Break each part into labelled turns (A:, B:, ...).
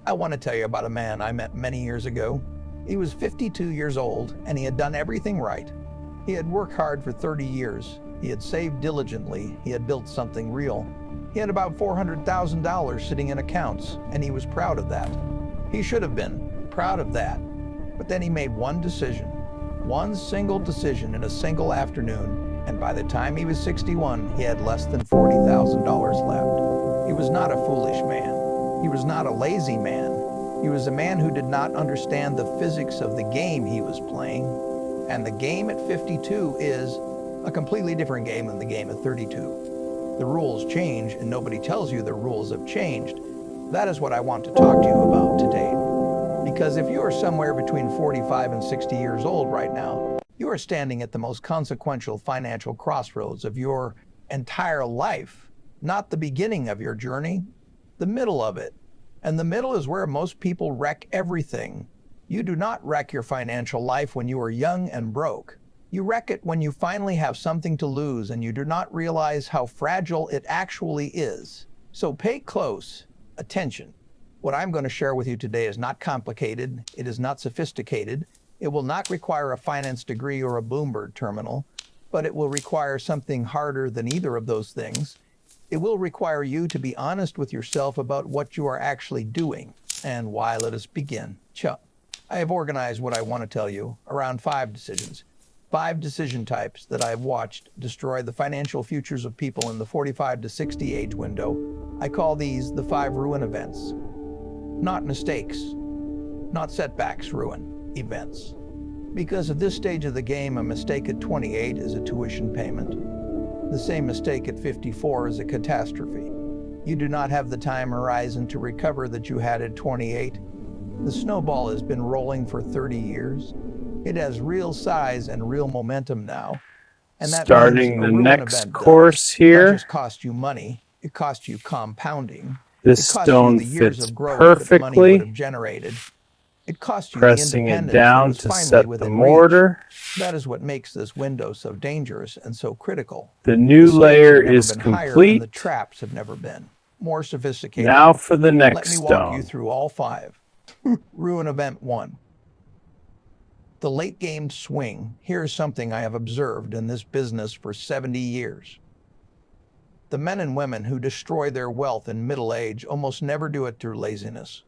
A: I want to tell you about a man I met many years ago. He was 52 years old, and he had done everything right. He had worked hard for 30 years. He had saved diligently. He had built something real. He had about $400,000 sitting in accounts, and he was proud of that. He should have been proud of that. But then he made one decision, one single decision in a single afternoon, and by the time he was 61, he had less than $40,000 left. He was not a foolish man. He was not a lazy man. He was a man who did not understand the physics of the game he was playing. And the game at 52 is a completely different game than the game at 32. The rules change, and nobody tells you the rules have changed. That is what I want to talk to you about today. Because if you are somewhere between 45 and 60 years old right now, you are standing at the most consequential financial crossroads of your entire life. Not the beginning of your journey, the middle of it. And the middle is where most people wreck everything. You do not wreck your financial life when you are young and broke. You wreck it when you finally have something to lose and you do not realize how fragile it actually is. So pay close attention. What I'm going to share with you today is not complicated. It is not sophisticated. It will not require a finance degree or a Bloomberg terminal, but it will require something harder than either of those things. It will require you to be honest with yourself about what you are actually doing and why. Let us begin. I have organized what I want to tell you around 5 decisions. 5 decision types that I have watched destroy the financial futures of people in the 45 to 60 age window. I call these the 5 ruin events. Not mistakes, not setbacks, ruin events. Because at this stage of the game, a mistake at 28 is a tuition payment. The same mistake at 54 is a catastrophe. You do not have the time horizon to recover that you had at 28. The snowball has been rolling for 30 years. It has real size and real momentum now. And that
B: Starting the next course here.
A: Not just cost you money, it costs you compounding.
B: This
A: it
B: stone
A: you the years
B: fits
A: of growth that money would have
B: perfectly.
A: generated. It costs you
B: Pressing
A: the
B: it
A: independence
B: down
A: that
B: to
A: was finally
B: set the
A: within
B: mortar.
A: reach. That is what makes this window so dangerous and so critical.
B: The new layer is complete.
A: And the traps have never been more sophisticated.
B: Now for the next
A: Let me walk
B: stone.
A: you through all 5. Ruin event 1. The late game swing. Here's something I have observed in this business for 70 years. The men and women who destroy their wealth in middle age almost never do it through laziness.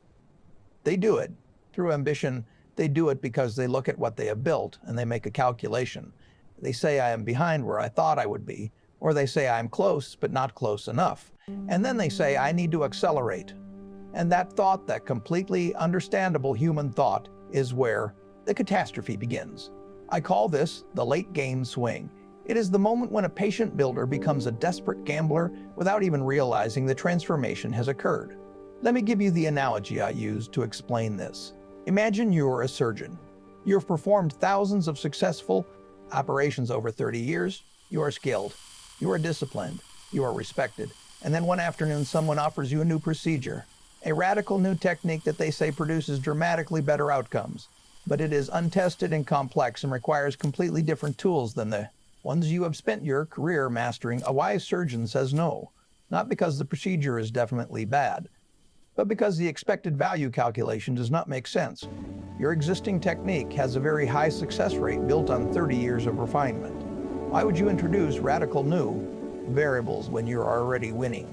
A: They do it through ambition. They do it because they look at what they have built and they make a calculation. They say, I am behind where I thought I would be, or they say I'm close but not close enough. And then they say I need to accelerate. And that thought, that completely understandable human thought, is where the catastrophe begins. I call this the late game swing. It is the moment when a patient builder becomes a desperate gambler without even realizing the transformation has occurred. Let me give you the analogy I use to explain this. Imagine you're a surgeon. You've performed thousands of successful operations over 30 years. You are skilled. You are disciplined. You are respected. And then one afternoon, someone offers you a new procedure, a radical new technique that they say produces dramatically better outcomes. But it is untested and complex and requires completely different tools than the ones you have spent your career mastering. A wise surgeon says no, not because the procedure is definitely bad, but because the expected value calculation does not make sense. Your existing technique has a very high success rate built on 30 years of refinement. Why would you introduce radical new variables when you're already winning?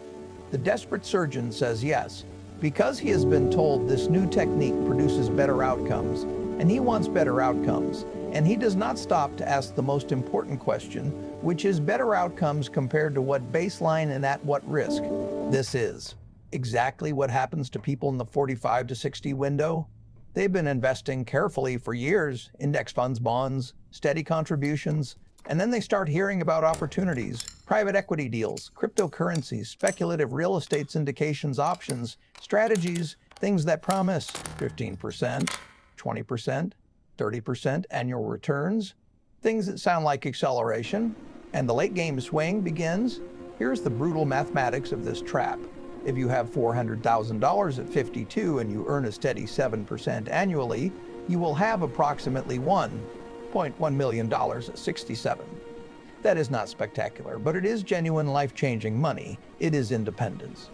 A: The desperate surgeon says yes, because he has been told this new technique produces better outcomes, and he wants better outcomes. And he does not stop to ask the most important question, which is better outcomes compared to what baseline and at what risk. This is exactly what happens to people in the 45 to 60 window. They've been investing carefully for years, index funds, bonds, steady contributions, and then they start hearing about opportunities, private equity deals, cryptocurrencies, speculative real estate syndications, options, strategies, things that promise 15%, 20%, 30% annual returns, things that sound like acceleration, and the late game swing begins. Here's the brutal mathematics of this trap. If you have $400,000 at 52 and you earn a steady 7% annually, you will have approximately $1.1 million at 67. That is not spectacular, but it is genuine life-changing money. It is independence.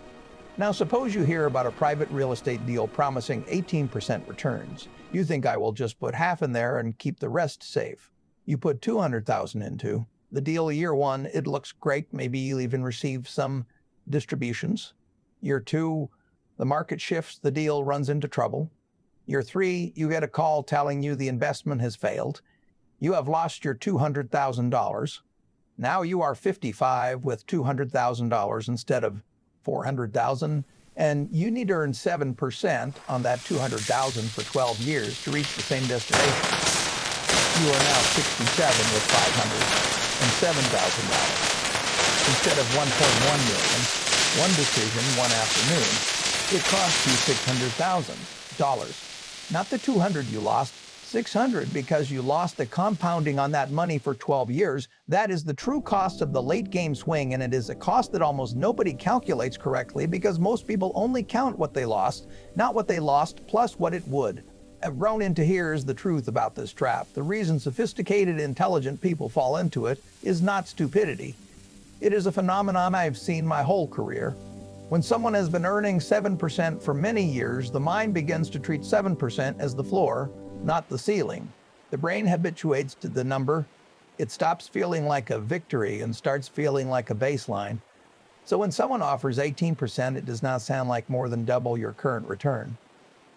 A: Now suppose you hear about a private real estate deal promising 18% returns. You think I will just put half in there and keep the rest safe. You put $200,000 into the deal. Year one, it looks great. Maybe you'll even receive some distributions. Year two, the market shifts, the deal runs into trouble. Year three, you get a call telling you the investment has failed. You have lost your $200,000. Now you are 55 with $200,000 instead of 400,000, and you need to earn 7% on that 200,000 for 12 years to reach the same destination. You are now 67 with $507,000 instead of 1.1 million. One decision, one afternoon, it cost you $600,000. Not the 200 you lost, 600 because you lost the compounding on that money for 12 years. That is the true cost of the late game swing, and it is a cost that almost nobody calculates correctly because most people only count what they lost, not what they lost plus what it would. Thrown into here is the truth about this trap. The reason sophisticated, intelligent people fall into it is not stupidity. It is a phenomenon I've seen my whole career. When someone has been earning 7% for many years, the mind begins to treat 7% as the floor, not the ceiling. The brain habituates to the number. It stops feeling like a victory and starts feeling like a baseline. So when someone offers 18%, it does not sound like more than double your current return.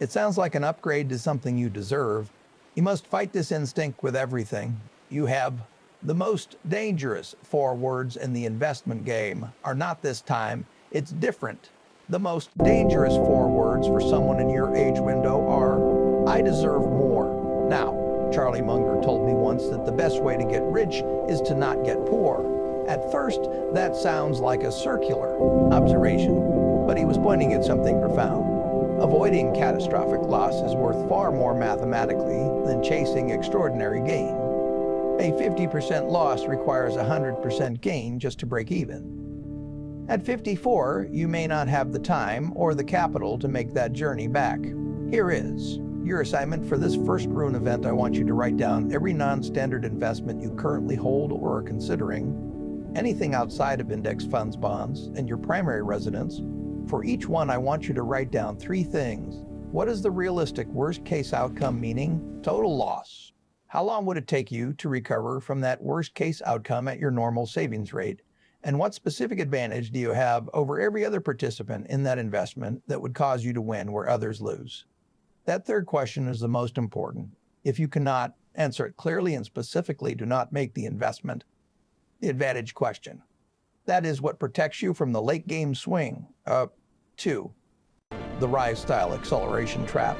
A: It sounds like an upgrade to something you deserve. You must fight this instinct with everything. You have the most dangerous 4 words in the investment game are not this time. It's different. The most dangerous 4 words for someone in your age window are, I deserve more. Now, Charlie Munger told me once that the best way to get rich is to not get poor. At first, that sounds like a circular observation, but he was pointing at something profound. Avoiding catastrophic loss is worth far more mathematically than chasing extraordinary gain. A 50% loss requires a 100% gain just to break even. At 54, you may not have the time or the capital to make that journey back. Here is your assignment for this first Ruin event. I want you to write down every non-standard investment you currently hold or are considering, anything outside of index funds, bonds, and your primary residence. For each one, I want you to write down 3 things. What is the realistic worst-case outcome, meaning total loss? How long would it take you to recover from that worst-case outcome at your normal savings rate? And what specific advantage do you have over every other participant in that investment that would cause you to win where others lose? That third question is the most important. If you cannot answer it clearly and specifically, do not make the investment. The advantage question. That is what protects you from the late game swing. 2. The rise style acceleration trap.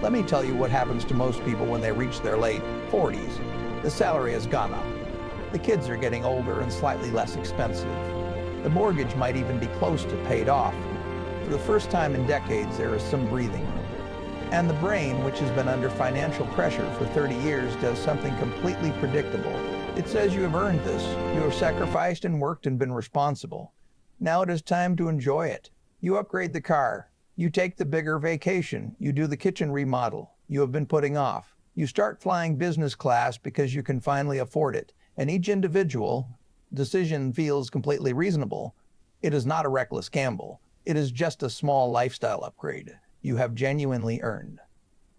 A: Let me tell you what happens to most people when they reach their late 40s. The salary has gone up. The kids are getting older and slightly less expensive. The mortgage might even be close to paid off. For the first time in decades, there is some breathing room. And the brain, which has been under financial pressure for 30 years, does something completely predictable. It says you have earned this. You have sacrificed and worked and been responsible. Now it is time to enjoy it. You upgrade the car. You take the bigger vacation. You do the kitchen remodel you have been putting off. You start flying business class because you can finally afford it. And each individual decision feels completely reasonable. It is not a reckless gamble. It is just a small lifestyle upgrade you have genuinely earned.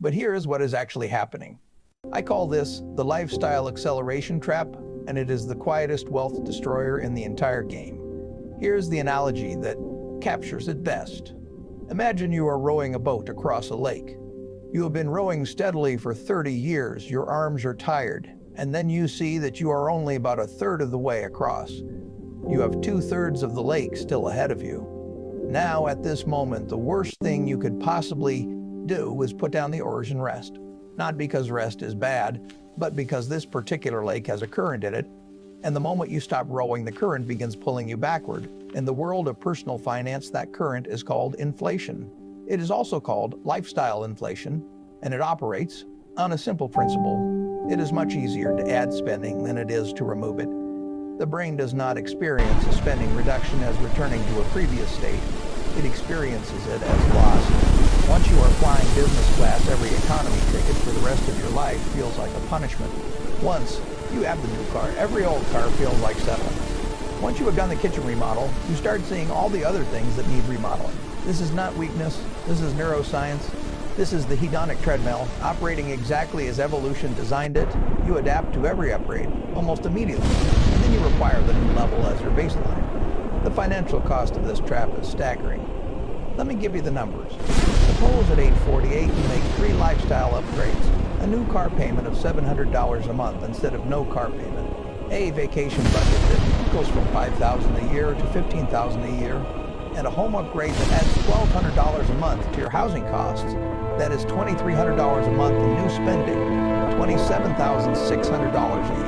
A: But here is what is actually happening. I call this the lifestyle acceleration trap, and it is the quietest wealth destroyer in the entire game. Here's the analogy that captures it best. Imagine you are rowing a boat across a lake. You have been rowing steadily for 30 years. Your arms are tired, and then you see that you are only about a third of the way across. You have 2/3 of the lake still ahead of you. Now, at this moment, the worst thing you could possibly do is put down the oars and rest. Not because rest is bad, but because this particular lake has a current in it, and the moment you stop rowing, the current begins pulling you backward. In the world of personal finance, that current is called inflation. It is also called lifestyle inflation, and it operates on a simple principle. It is much easier to add spending than it is to remove it. The brain does not experience a spending reduction as returning to a previous state. It experiences it as loss. Once you are flying business class, every economy ticket for the rest of your life feels like a punishment. Once you have the new car, every old car feels like settlement. Once you have done the kitchen remodel, you start seeing all the other things that need remodeling. This is not weakness. This is neuroscience. This is the hedonic treadmill, operating exactly as evolution designed it. You adapt to every upgrade, almost immediately, and then you require the new level as your baseline. The financial cost of this trap is staggering. Let me give you the numbers. Suppose at age 48 you make 3 lifestyle upgrades, a new car payment of $700 a month instead of no car payment, a vacation budget that goes from $5,000 a year to $15,000 a year, and a home upgrade that adds $1,200 a month to your housing costs. That is $2,300 a month in new spending, $27,600 a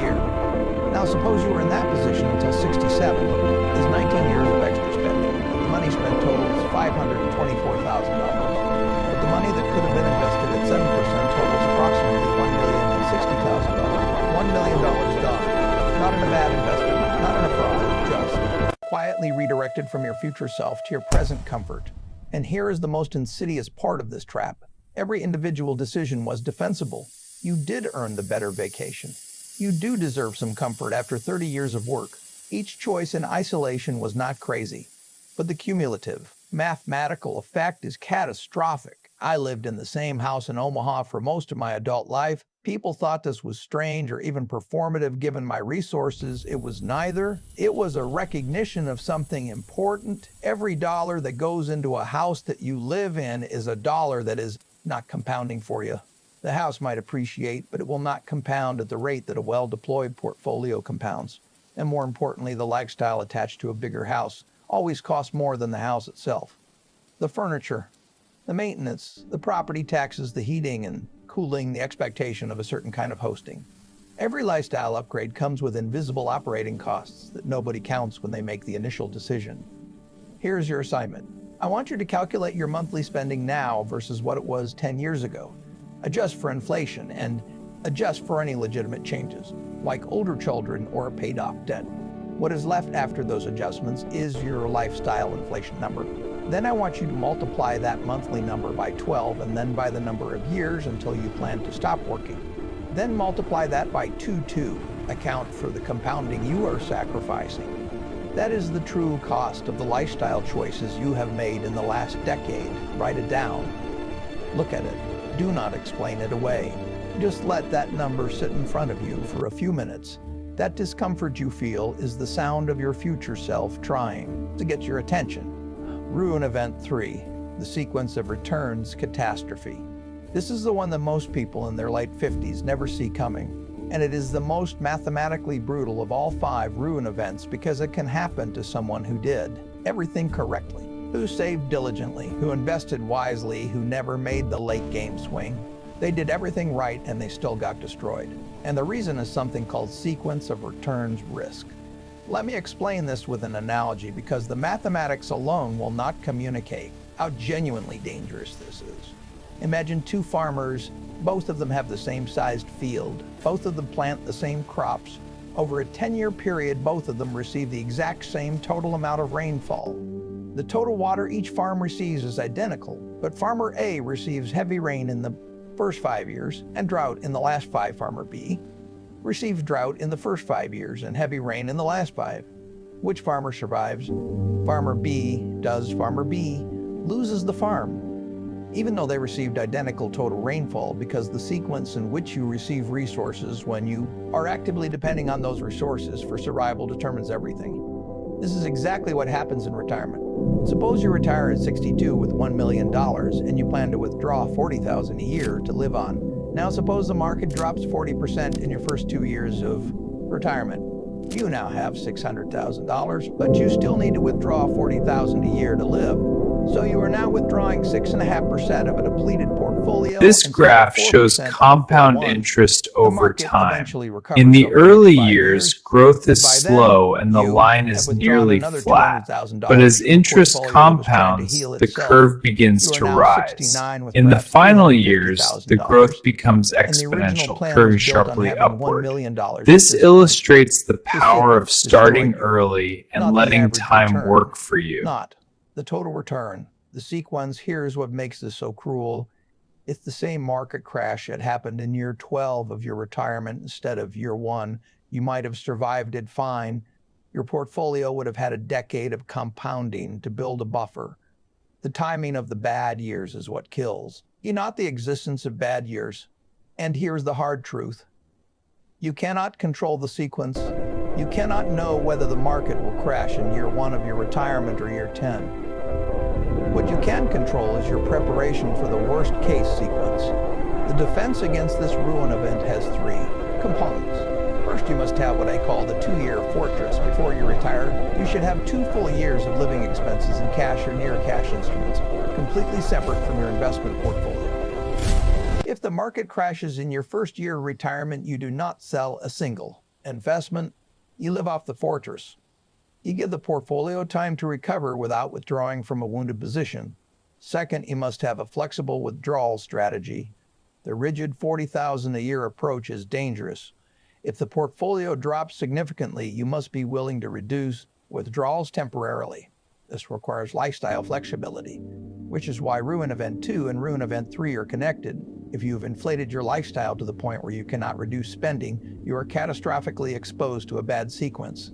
A: year. Now suppose you were in that position until 67, is 19 years of extra spending. The money spent totals $524,000. But the money that could have been invested at 7% totals approximately $1,060,000. $1 million gone. Not in a bad investment, not in a fraud, just quietly redirected from your future self to your present comfort. And here is the most insidious part of this trap. Every individual decision was defensible. You did earn the better vacation. You do deserve some comfort after 30 years of work. Each choice in isolation was not crazy, but the cumulative, mathematical effect is catastrophic. I lived in the same house in Omaha for most of my adult life. People thought this was strange or even performative given my resources. It was neither. It was a recognition of something important. Every dollar that goes into a house that you live in is a dollar that is not compounding for you. The house might appreciate, but it will not compound at the rate that a well-deployed portfolio compounds. And more importantly, the lifestyle attached to a bigger house always costs more than the house itself. The furniture, the maintenance, the property taxes, the heating and cooling, the expectation of a certain kind of hosting. Every lifestyle upgrade comes with invisible operating costs that nobody counts when they make the initial decision. Here's your assignment. I want you to calculate your monthly spending now versus what it was 10 years ago. Adjust for inflation and adjust for any legitimate changes, like older children or a paid-off debt. What is left after those adjustments is your lifestyle inflation number. Then I want you to multiply that monthly number by 12 and then by the number of years until you plan to stop working. Then multiply that by 2 to account for the compounding you are sacrificing. That is the true cost of the lifestyle choices you have made in the last decade. Write it down. Look at it. Do not explain it away. Just let that number sit in front of you for a few minutes. That discomfort you feel is the sound of your future self trying to get your attention. Ruin Event 3, the sequence of returns catastrophe. This is the one that most people in their late 50s never see coming, and it is the most mathematically brutal of all 5 ruin events because it can happen to someone who did everything correctly, who saved diligently, who invested wisely, who never made the late game swing. They did everything right and they still got destroyed. And the reason is something called sequence of returns risk. Let me explain this with an analogy because the mathematics alone will not communicate how genuinely dangerous this is. Imagine 2 farmers, both of them have the same sized field, both of them plant the same crops. Over a 10-year period, both of them receive the exact same total amount of rainfall. The total water each farm receives is identical, but farmer A receives heavy rain in the first 5 years and drought in the last 5. Farmer B receives drought in the first 5 years and heavy rain in the last 5. Which farmer survives? Farmer B does. Farmer B loses the farm, even though they received identical total rainfall, because the sequence in which you receive resources when you are actively depending on those resources for survival determines everything. This is exactly what happens in retirement. Suppose you retire at 62 with $1 million and you plan to withdraw $40,000 a year to live on. Now suppose the market drops 40% in your first 2 years of retirement. You now have $600,000, but you still need to withdraw $40,000 a year to live. So you are now withdrawing 6.5% of a depleted portfolio.
B: This graph shows compound interest over time. In the early years, growth is slow and the line is nearly flat. But as interest compounds, the curve begins to rise. In the final years, the growth becomes exponential, curving sharply upward. This illustrates the power of starting early and letting time work for you.
A: Not the total return. The sequence here is what makes this so cruel. If the same market crash had happened in year 12 of your retirement instead of year 1, you might have survived it fine, Your portfolio would have had a decade of compounding to build a buffer. The timing of the bad years is what kills, not the existence of bad years. And here's the hard truth. You cannot control the sequence. You cannot know whether the market will crash in year 1 of your retirement or year 10. What you can control is your preparation for the worst case sequence. The defense against this ruin event has 3 components. First, you must have what I call the 2-year fortress. Before you retire, you should have 2 full years of living expenses in cash or near cash instruments, completely separate from your investment portfolio. If the market crashes in your first year of retirement, you do not sell a single investment. You live off the fortress. You give the portfolio time to recover without withdrawing from a wounded position. Second, you must have a flexible withdrawal strategy. The rigid 40,000 a year approach is dangerous. If the portfolio drops significantly, you must be willing to reduce withdrawals temporarily. This requires lifestyle flexibility, which is why Ruin Event 2 and Ruin Event 3 are connected. If you have inflated your lifestyle to the point where you cannot reduce spending, you are catastrophically exposed to a bad sequence.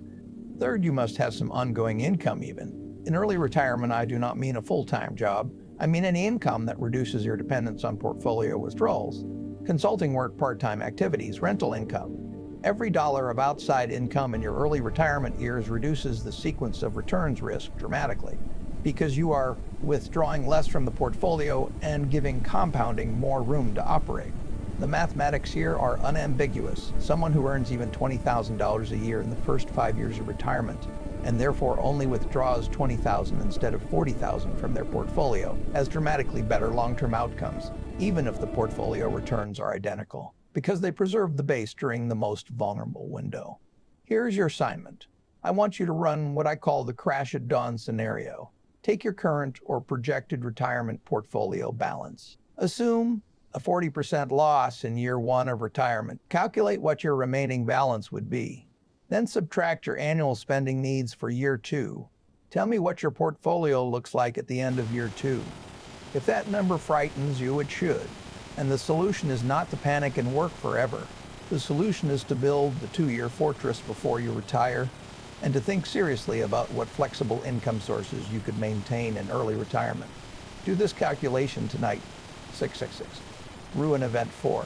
A: Third, you must have some ongoing income even. In early retirement, I do not mean a full-time job. I mean any income that reduces your dependence on portfolio withdrawals, consulting work, part-time activities, rental income. Every dollar of outside income in your early retirement years reduces the sequence of returns risk dramatically because you are withdrawing less from the portfolio and giving compounding more room to operate. The mathematics here are unambiguous. Someone who earns even $20,000 a year in the first 5 years of retirement and therefore only withdraws $20,000 instead of $40,000 from their portfolio has dramatically better long-term outcomes, even if the portfolio returns are identical, because they preserve the base during the most vulnerable window. Here's your assignment. I want you to run what I call the crash at dawn scenario. Take your current or projected retirement portfolio balance. Assume a 40% loss in year 1 of retirement. Calculate what your remaining balance would be. Then subtract your annual spending needs for year 2. Tell me what your portfolio looks like at the end of year 2. If that number frightens you, it should. And the solution is not to panic and work forever. The solution is to build the 2-year fortress before you retire and to think seriously about what flexible income sources you could maintain in early retirement. Do this calculation tonight. 666. Ruin Event 4.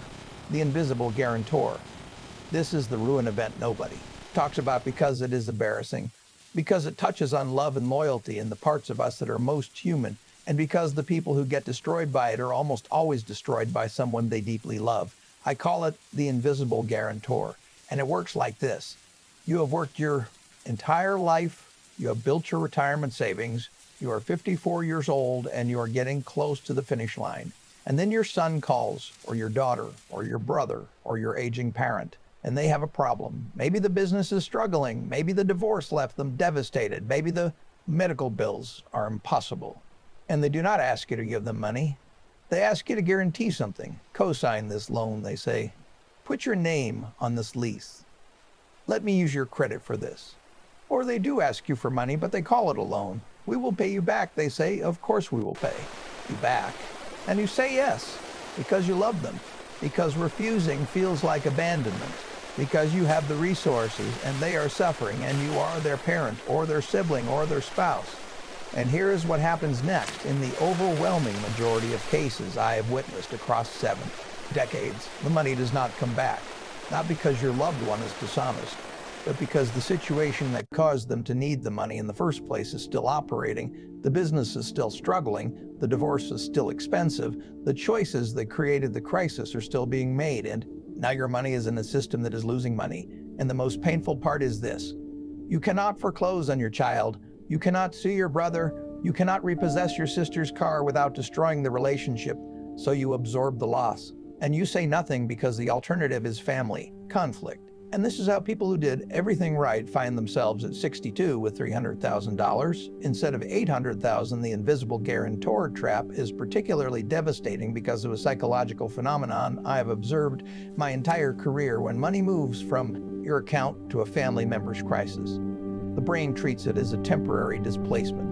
A: The Invisible Guarantor. This is the ruin event nobody talks about because it is embarrassing, because it touches on love and loyalty and the parts of us that are most human, and because the people who get destroyed by it are almost always destroyed by someone they deeply love. I call it the invisible guarantor, and it works like this. You have worked your entire life, you have built your retirement savings, you are 54 years old, and you are getting close to the finish line. And then your son calls, or your daughter, or your brother, or your aging parent, and they have a problem. Maybe the business is struggling, maybe the divorce left them devastated, maybe the medical bills are impossible. And they do not ask you to give them money. They ask you to guarantee something. Co-sign this loan, they say. Put your name on this lease. Let me use your credit for this. Or they do ask you for money, but they call it a loan. We will pay you back, they say. Of course we will pay you back. And you say yes, because you love them, because refusing feels like abandonment, because you have the resources and they are suffering and you are their parent or their sibling or their spouse. And here is what happens next. In the overwhelming majority of cases I have witnessed across 7 decades, the money does not come back. Not because your loved one is dishonest, but because the situation that caused them to need the money in the first place is still operating, the business is still struggling, the divorce is still expensive, the choices that created the crisis are still being made, and now your money is in a system that is losing money. And the most painful part is this. You cannot foreclose on your child, you cannot sue your brother, you cannot repossess your sister's car without destroying the relationship, so you absorb the loss. And you say nothing because the alternative is family, conflict. And this is how people who did everything right find themselves at 62 with $300,000 instead of $800,000. The invisible guarantor trap is particularly devastating because of a psychological phenomenon I have observed my entire career. When money moves from your account to a family member's crisis, the brain treats it as a temporary displacement,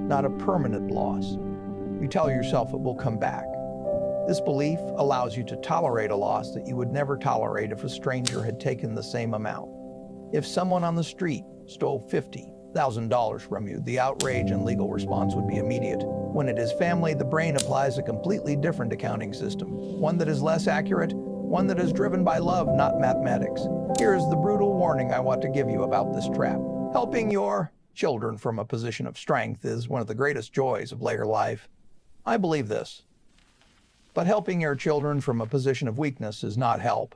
A: not a permanent loss. You tell yourself it will come back. This belief allows you to tolerate a loss that you would never tolerate if a stranger had taken the same amount. If someone on the street stole $50,000 from you, the outrage and legal response would be immediate. When it is family, the brain applies a completely different accounting system, one that is less accurate, one that is driven by love, not mathematics. Here is the brutal warning I want to give you about this trap. Helping your children from a position of strength is one of the greatest joys of later life. I believe this. But helping your children from a position of weakness is not help.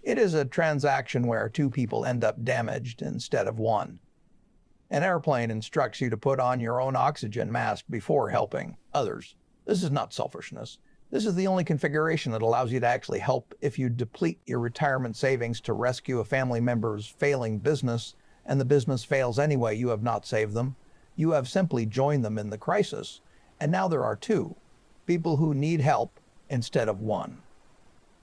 A: It is a transaction where two people end up damaged instead of one. An airplane instructs you to put on your own oxygen mask before helping others. This is not selfishness. This is the only configuration that allows you to actually help. If you deplete your retirement savings to rescue a family member's failing business, and the business fails anyway, you have not saved them. You have simply joined them in the crisis. And now there are two people who need help instead of one.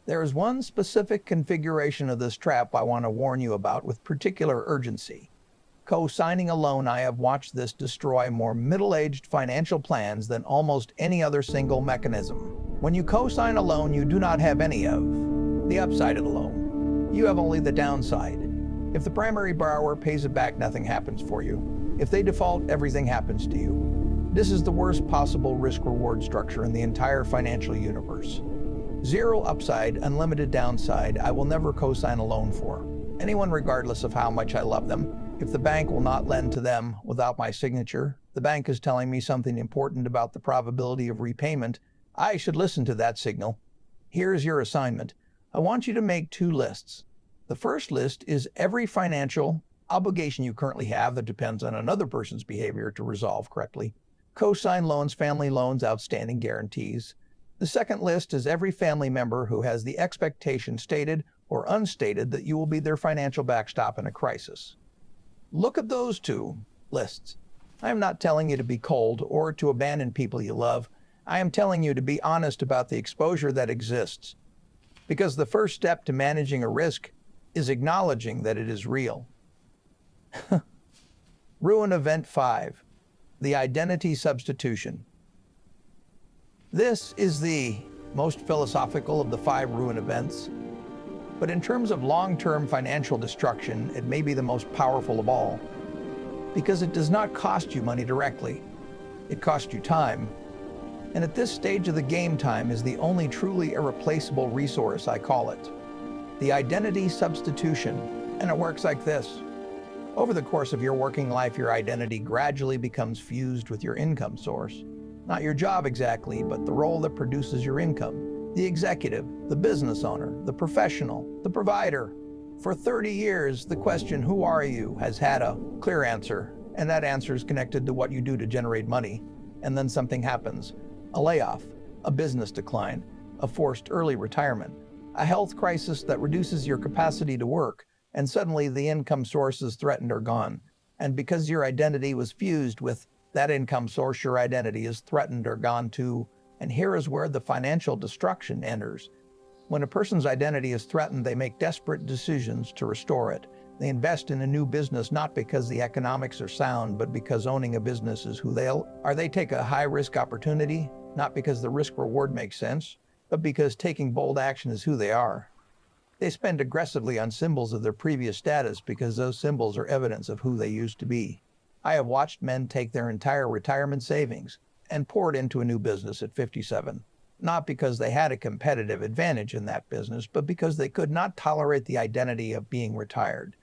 A: There is one specific configuration of this trap I want to warn you about with particular urgency. Co-signing a loan. I have watched this destroy more middle-aged financial plans than almost any other single mechanism. When you co-sign a loan, you do not have any of the upside of the loan. You have only the downside. If the primary borrower pays it back, nothing happens for you. If they default, everything happens to you. This is the worst possible risk-reward structure in the entire financial universe. Zero upside, unlimited downside. I will never co-sign a loan for anyone, regardless of how much I love them. If the bank will not lend to them without my signature, the bank is telling me something important about the probability of repayment. I should listen to that signal. Here's your assignment. I want you to make two lists. The first list is every financial obligation you currently have that depends on another person's behavior to resolve correctly. Co-sign loans, family loans, outstanding guarantees. The second list is every family member who has the expectation, stated or unstated, that you will be their financial backstop in a crisis. Look at those two lists. I am not telling you to be cold or to abandon people you love. I am telling you to be honest about the exposure that exists. Because the first step to managing a risk is acknowledging that it is real. Ruin Event 5. The Identity Substitution. This is the most philosophical of the 5 ruin events. But in terms of long-term financial destruction, it may be the most powerful of all. Because it does not cost you money directly. It costs you time. And at this stage of the game, time is the only truly irreplaceable resource, I call it. The identity substitution. And it works like this. Over the course of your working life, your identity gradually becomes fused with your income source. Not your job exactly, but the role that produces your income. The executive, the business owner, the professional, the provider. For 30 years, the question, who are you, has had a clear answer, and that answer is connected to what you do to generate money. And then something happens. A layoff, a business decline, a forced early retirement, a health crisis that reduces your capacity to work, and suddenly the income source is threatened or gone. And because your identity was fused with that income source, your identity is threatened or gone too. And here is where the financial destruction enters. When a person's identity is threatened, they make desperate decisions to restore it. They invest in a new business not because the economics are sound, but because owning a business is who they are. They take a high-risk opportunity, not because the risk-reward makes sense, but because taking bold action is who they are. They spend aggressively on symbols of their previous status because those symbols are evidence of who they used to be. I have watched men take their entire retirement savings and pour it into a new business at 57, not because they had a competitive advantage in that business, but because they could not tolerate the identity of being retired.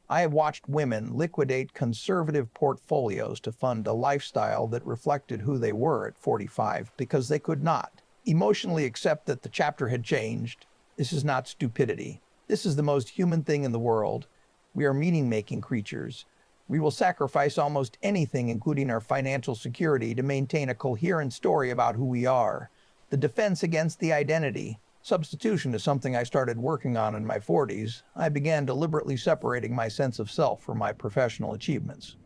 A: I have watched women liquidate conservative portfolios to fund a lifestyle that reflected who they were at 45 because they could not emotionally accept that the chapter had changed. This is not stupidity. This is the most human thing in the world. We are meaning-making creatures. We will sacrifice almost anything, including our financial security, to maintain a coherent story about who we are. The defense against the identity. Substitution is something I started working on in my 40s. I began deliberately separating my sense of self from my professional achievements.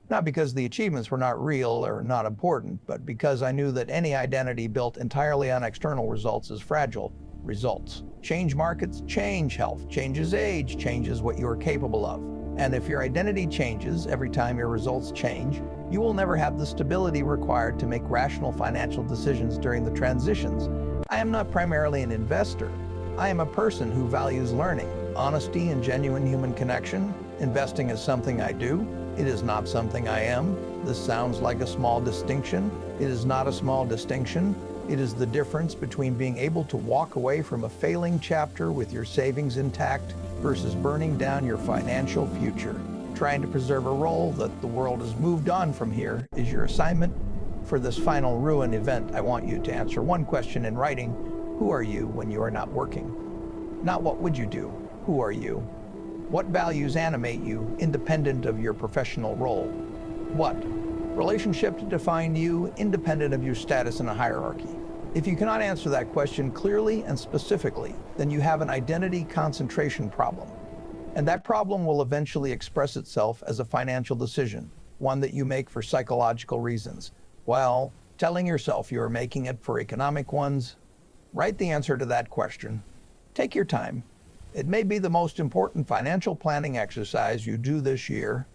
A: Not because the achievements were not real or not important, but because I knew that any identity built entirely on external results is fragile. Results change markets, change health, changes age, changes what you are capable of. And if your identity changes every time your results change, you will never have the stability required to make rational financial decisions during the transitions. I am not primarily an investor. I am a person who values learning, honesty, and genuine human connection. Investing is something I do. It is not something I am. This sounds like a small distinction. It is not a small distinction. It is the difference between being able to walk away from a failing chapter with your savings intact versus burning down your financial future. Trying to preserve a role that the world has moved on from here is your assignment. For this final ruin event, I want you to answer one question in writing. Who are you when you are not working? Not what would you do? Who are you? What values animate you, independent of your professional role? What relationships define you, independent of your status in a hierarchy? If you cannot answer that question clearly and specifically, then you have an identity concentration problem. And that problem will eventually express itself as a financial decision, one that you make for psychological reasons, while telling yourself you are making it for economic ones. Write the answer to that question. Take your time. It may be the most important financial planning exercise you do this year.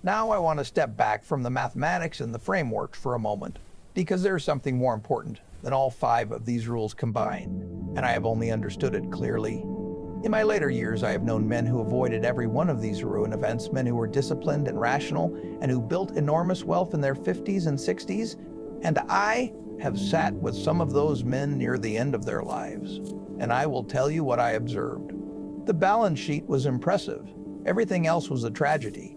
A: Now I want to step back from the mathematics and the frameworks for a moment, because there's something more important than all 5 of these rules combined, and I have only understood it clearly. In my later years, I have known men who avoided every one of these ruin events, men who were disciplined and rational, and who built enormous wealth in their 50s and 60s, and I have sat with some of those men near the end of their lives. And I will tell you what I observed. The balance sheet was impressive. Everything else was a tragedy.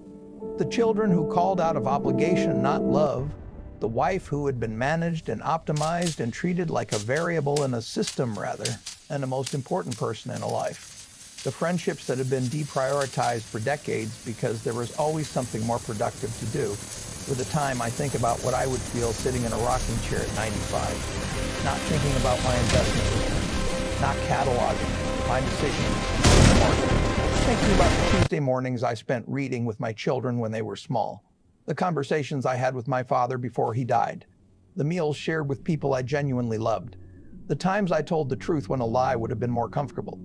A: The children who called out of obligation, not love. The wife who had been managed and optimized and treated like a variable in a system rather, and the most important person in a life. The friendships that had been deprioritized for decades because there was always something more productive to do. With the time, I think about what I would feel sitting in a rocking chair at 95, not thinking about my investment return, not cataloging my decisions, thinking about the Tuesday mornings I spent reading with my children when they were small, the conversations I had with my father before he died, the meals shared with people I genuinely loved, the times I told the truth when a lie would have been more comfortable,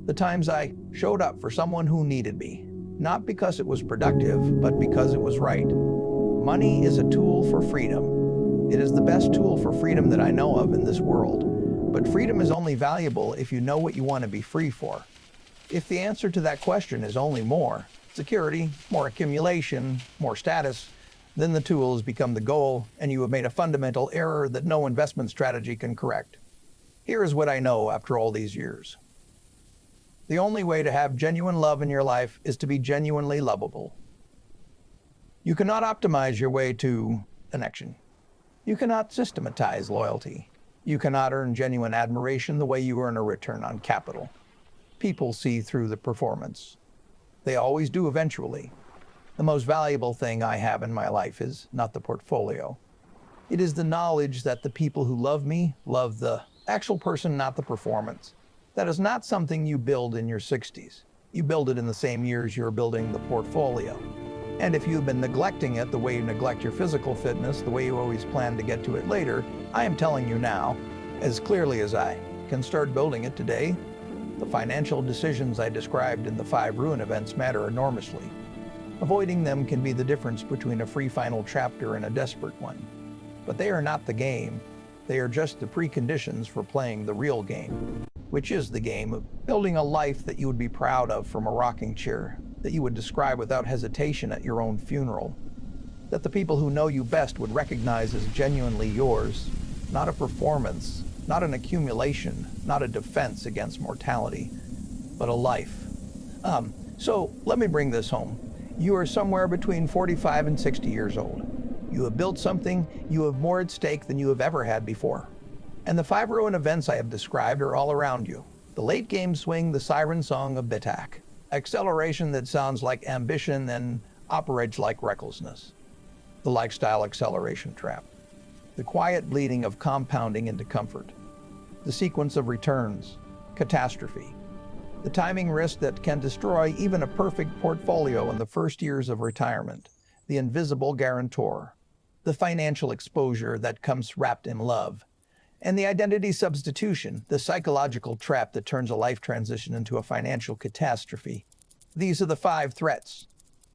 A: the times I showed up for someone who needed me, not because it was productive, but because it was right. Money is a tool for freedom. It is the best tool for freedom that I know of in this world. But freedom is only valuable if you know what you want to be free for. If the answer to that question is only more security, more accumulation, more status, then the tool has become the goal, and you have made a fundamental error that no investment strategy can correct. Here is what I know after all these years. The only way to have genuine love in your life is to be genuinely lovable. You cannot optimize your way to connection. You cannot systematize loyalty. You cannot earn genuine admiration the way you earn a return on capital. People see through the performance. They always do eventually. The most valuable thing I have in my life is not the portfolio. It is the knowledge that the people who love me love the actual person, not the performance. That is not something you build in your 60s. You build it in the same years you're building the portfolio. And if you've been neglecting it the way you neglect your physical fitness, the way you always plan to get to it later, I am telling you now, as clearly as I can start building it today, the financial decisions I described in the 5 ruin events matter enormously. Avoiding them can be the difference between a free final chapter and a desperate one. But they are not the game. They are just the preconditions for playing the real game, which is the game of building a life that you would be proud of from a rocking chair, that you would describe without hesitation at your own funeral, that the people who know you best would recognize as genuinely yours, not a performance, not an accumulation, not a defense against mortality, but a life. So let me bring this home. You are somewhere between 45 and 60 years old. You have built something, you have more at stake than you have ever had before. And the 5 ruin events I have described are all around you. The late game swing, the siren song of BITAC. Acceleration that sounds like ambition and operates like recklessness. The lifestyle acceleration trap. The quiet bleeding of compounding into comfort. The sequence of returns. Catastrophe. The timing risk that can destroy even a perfect portfolio in the first years of retirement. The invisible guarantor. The financial exposure that comes wrapped in love. And the identity substitution, the psychological trap that turns a life transition into a financial catastrophe. These are the 5 threats.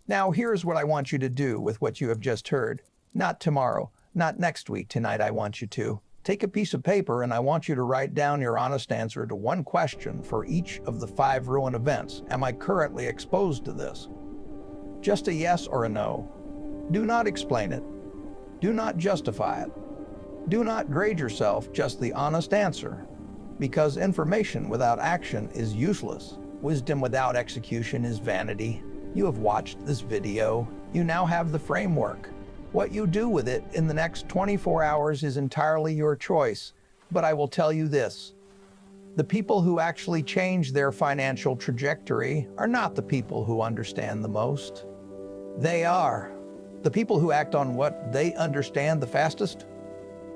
A: Now, here's what I want you to do with what you have just heard. Not tomorrow, not next week, tonight I want you to Take a piece of paper and I want you to write down your honest answer to one question for each of the 5 ruin events. Am I currently exposed to this? Just a yes or a no. Do not explain it. Do not justify it. Do not grade yourself, just the honest answer. Because information without action is useless. Wisdom without execution is vanity. You have watched this video. You now have the framework. What you do with it in the next 24 hours is entirely your choice. But I will tell you this. The people who actually change their financial trajectory are not the people who understand the most. They are the people who act on what they understand the fastest.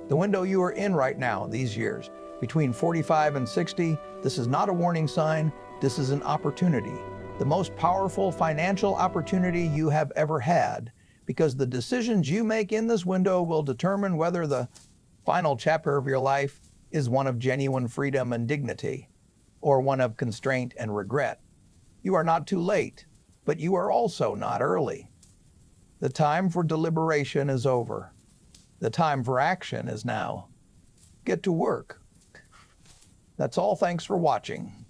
A: The window you are in right now, these years, between 45 and 60, this is not a warning sign, this is an opportunity. The most powerful financial opportunity you have ever had, because the decisions you make in this window will determine whether the final chapter of your life is one of genuine freedom and dignity, or one of constraint and regret. You are not too late, but you are also not early. The time for deliberation is over. The time for action is now. Get to work. That's all. Thanks for watching.